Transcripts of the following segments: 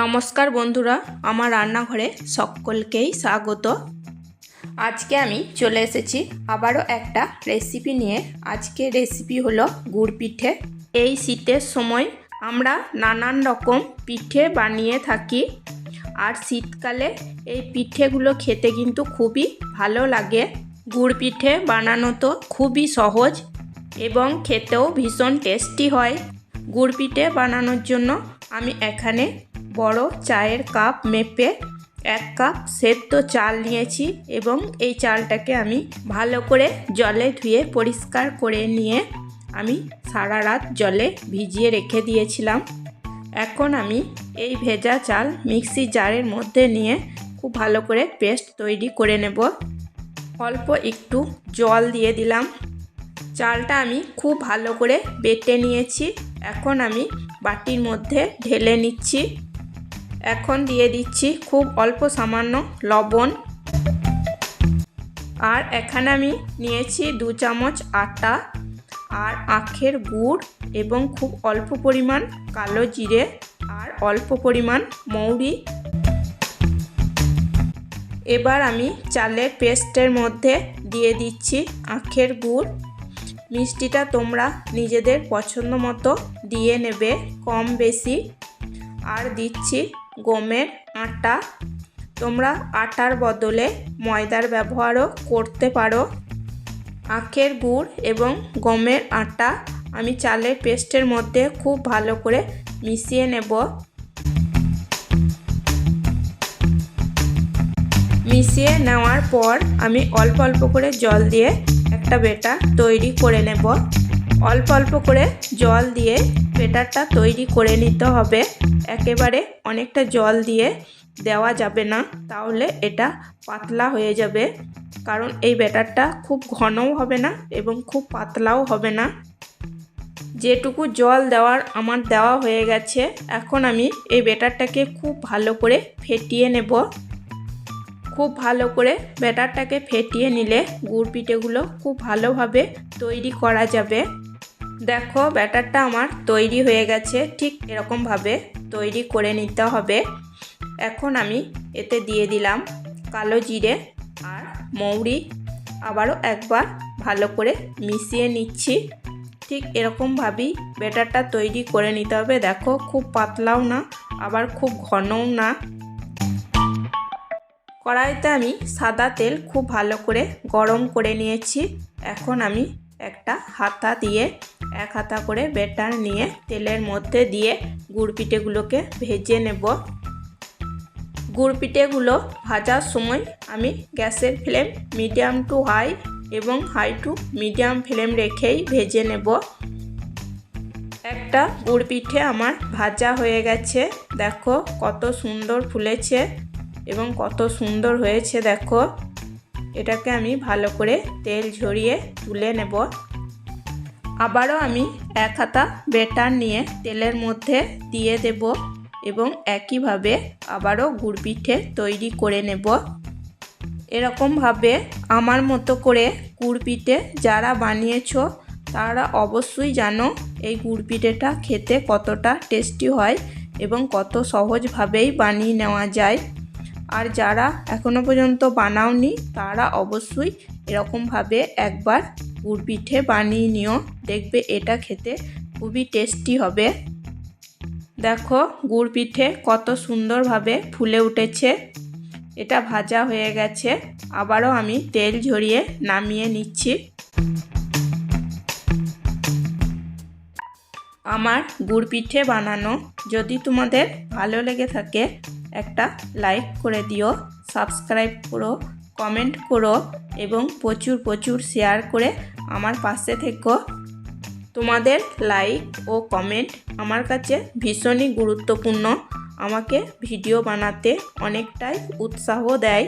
নমস্কার বন্ধুরা, আমার রান্নাঘরে সকলকেই স্বাগত। আজকে আমি চলে এসেছি আবারও একটা রেসিপি নিয়ে। আজকে রেসিপি হলো গুড় পিঠে। এই শীতের সময় আমরা নানান রকম পিঠে বানিয়ে থাকি, আর শীতকালে এই পিঠেগুলো খেতে কিন্তু খুবই ভালো লাগে। গুড় পিঠে বানানো তো খুবই সহজ এবং খেতেও ভীষণ টেস্টি হয়। গুড় পিঠে বানানোর জন্য আমি এখানে বড় চায়ের কাপ মেপে 1 কাপ সেদ্ধ চাল নিয়েছি এবং এই চালটাকে আমি ভালো করে জলে ধুয়ে পরিষ্কার করে নিয়ে আমি সারা রাত জলে ভিজিয়ে রেখে দিয়েছিলাম। এখন আমি এই ভেজা চাল মিক্সি জারের মধ্যে নিয়ে খুব ভালো করে পেস্ট তৈরি করে নেব। অল্প একটু জল দিয়ে দিলাম। চালটা আমি খুব ভালো করে বেটে নিয়েছি। এখন আমি বাটির মধ্যে ঢেলে নিচ্ছি। এখন দিয়ে দিচ্ছি খুব অল্প সামান্য লবণ, আর এখানে আমি নিয়েছি 2 চামচ আটা আর আখের গুড় এবং খুব অল্প পরিমাণ কালো জিরে আর অল্প পরিমাণ মৌরি। এবার আমি চালের পেস্টের মধ্যে দিয়ে দিচ্ছি আখের গুড়। মিষ্টিটা তোমরা নিজেদের পছন্দ মতো দিয়ে নেবে, কম বেশি। আর দিচ্ছি গমের আটা। তোমরা আটার বদলে ময়দার ব্যবহারও করতে পারো। আখের গুড় এবং গমের আটা আমি চালের পেস্টের মধ্যে খুব ভালো করে মিশিয়ে নেব। মিশিয়ে নেওয়ার পর আমি অল্প অল্প করে জল দিয়ে একটা ব্যাটার তৈরি করে নেব। অল্প অল্প করে জল দিয়ে ব্যাটারটা তৈরি করে নিতে হবে। একেবারে অনেকটা জল দিয়ে দেওয়া যাবে না, তাহলে এটা পাতলা হয়ে যাবে। কারণ এই ব্যাটারটা খুব ঘনও হবে না এবং খুব পাতলাও হবে না। যেটুকু জল দেওয়ার আমার দেওয়া হয়ে গেছে। এখন আমি এই ব্যাটারটাকে খুব ভালো করে ফেটিয়ে নেব। খুব ভালো করে ব্যাটারটাকে ফেটিয়ে নিলে গুড় পিঠেগুলো খুব ভালোভাবে তৈরি করা যাবে। দেখো, ব্যাটারটা আমার তৈরি হয়ে গেছে। ঠিক এরকমভাবে তৈরি করে নিতে হবে। এখন আমি এতে দিয়ে দিলাম কালো জিরে আর মৌরি। আবারও একবার ভালো করে মিশিয়ে নিচ্ছি। ঠিক এরকমভাবেই ব্যাটারটা তৈরি করে নিতে হবে। দেখো, খুব পাতলাও না আবার খুব ঘনও না। কড়াইতে আমি সাদা তেল খুব ভালো করে গরম করে নিয়েছি। এখন আমি একটা হাতা দিয়ে 1 হাতা করে ব্যাটার নিয়ে তেলের মধ্যে দিয়ে গুড় পিঠেগুলোকে ভেজে নেব। গুড় পিঠেগুলো ভাজার সময় আমি গ্যাসের ফ্লেম মিডিয়াম টু হাই এবং হাই টু মিডিয়াম ফ্লেম রেখেই ভেজে নেব। একটা গুড় পিঠে আমার ভাজা হয়ে গেছে। দেখো কত সুন্দর ফুলেছে এবং কত সুন্দর হয়েছে। দেখো, এটাকে আমি ভালো করে তেল ঝরিয়ে তুলে নেব। আবারও আমি 1 হাতা ব্যাটার নিয়ে তেলের মধ্যে দিয়ে দেব এবং একইভাবে আবারও গুড় পিঠে তৈরি করে নেব। এরকমভাবে আমার মতো করে গুড় পিঠে যারা বানিয়েছো তারা অবশ্যই জানো এই গুড় পিঠেটা খেতে কতটা টেস্টি হয় এবং কত সহজভাবেই বানিয়ে নেওয়া যায়। আর যারা এখনো পর্যন্ত বানাওনি তারা অবশ্যই এরকমভাবে একবার গুড় পিঠে বানিয়ে নিও, দেখবে এটা খেতে খুবই টেস্টি হবে। দেখো, গুড় পিঠে কত সুন্দরভাবে ফুলে উঠেছে। এটা ভাজা হয়ে গেছে। আবারও আমি তেল ঝরিয়ে নামিয়ে নিচ্ছি। আমার গুড় পিঠে বানানো যদি তোমাদের ভালো লেগে থাকে একটা লাইক করে দিও, সাবস্ক্রাইব করো, কমেন্ট করো এবং প্রচুর প্রচুর শেয়ার করে আমার পাশে থেকো। তোমাদের লাইক ও কমেন্ট আমার কাছে ভীষণই গুরুত্বপূর্ণ। আমাকে ভিডিও বানাতে অনেকটাই উৎসাহ দেয়।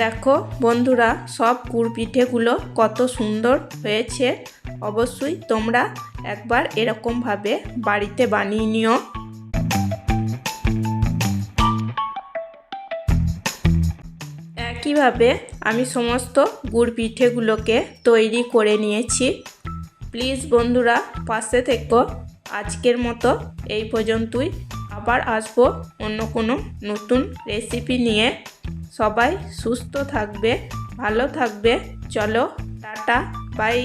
দেখো বন্ধুরা, সব গুড় পিঠেগুলো কত সুন্দর হয়েছে। অবশ্যই তোমরা একবার এরকমভাবে বাড়িতে বানিয়ে নিও। একইভাবে আমি সমস্ত গুড় পিঠেগুলোকে তৈরি করে নিয়েছি। প্লিজ বন্ধুরা পাশে থেকো। আজকের মতো এই পর্যন্তই। আবার আসবো অন্য কোনো নতুন রেসিপি নিয়ে। সবাই সুস্থ থাকবে, ভালো থাকবে। চলো টাটা, বাই।